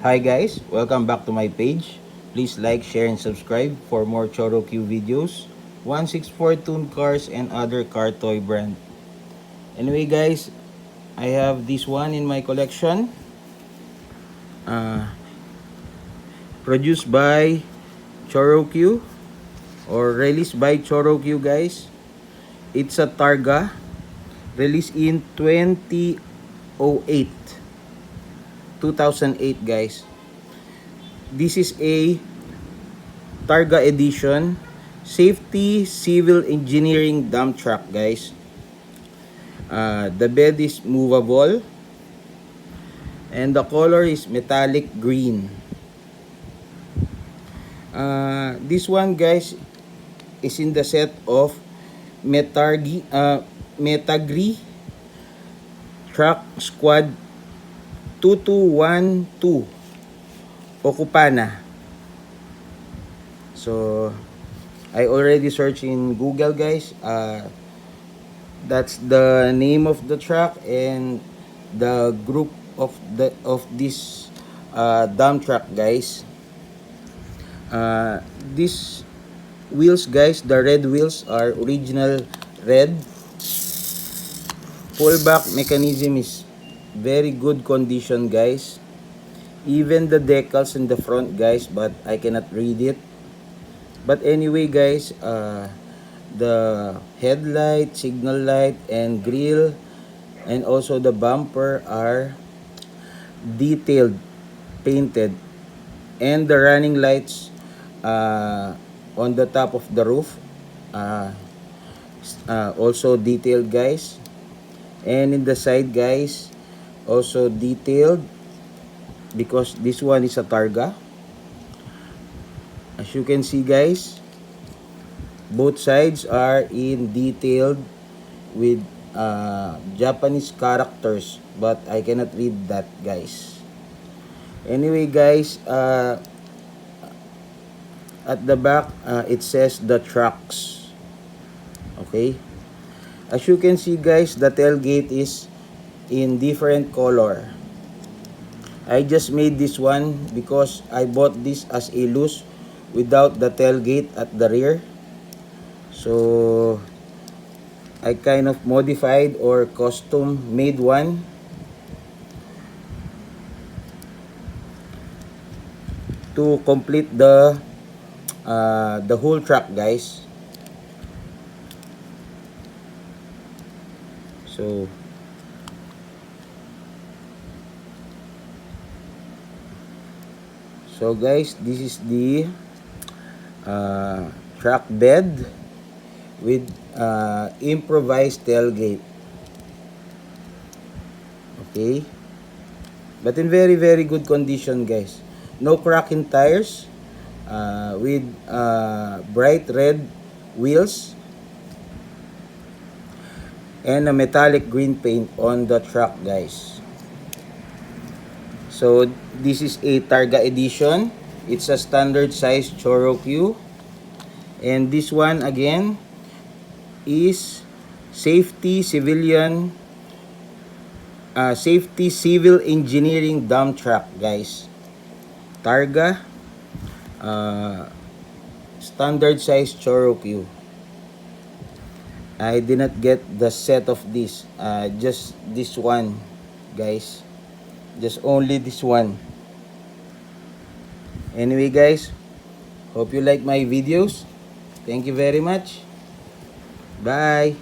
Hi guys, welcome back to my page. Please like, share, and subscribe for more Choro Q videos, 164 tuned cars, and other car toy brand. Anyway guys, I have this one in my collection. Uh, Produced by Choro Q or released by Choro Q guys. It's a Targa released in 2008 guys. This is a Targa edition safety civil engineering dump truck guys. The bed is movable and the color is metallic green. This one guys is in the set of Metagri Truck Squad 2212 Okupana. So I already searched in Google guys. That's the name of the truck and the group of this dump truck guys. These wheels guys, the red wheels are original red. Pullback mechanism is very good condition guys. Even the decals in the front guys, but I cannot read it. But anyway guys, the headlight, signal light, and grille, and also the bumper are detailed, painted, and the running lights on the top of the roof also detailed guys, and in the side guys also detailed because this one is a Targa. As you can see guys, both sides are in detailed with Japanese characters, but I cannot read that guys. Anyway guys, at the back it says the trucks. Okay, as you can see guys, the tailgate is in different color. I just made this one because I bought this as a loose without the tailgate at the rear. So I kind of modified or custom made one. To complete the whole truck guys. So guys, this is the truck bed with improvised tailgate. Okay, but in very good condition guys. No crack in tires, with bright red wheels and a metallic green paint on the truck guys. So this is a Targa edition. It's a standard size Choro Q. And this one again is safety civil engineering dump truck guys. Targa standard size Choro Q. I did not get the set of this, just this one guys, just only this one. Anyway guys, hope you like my videos. Thank you very much. Bye.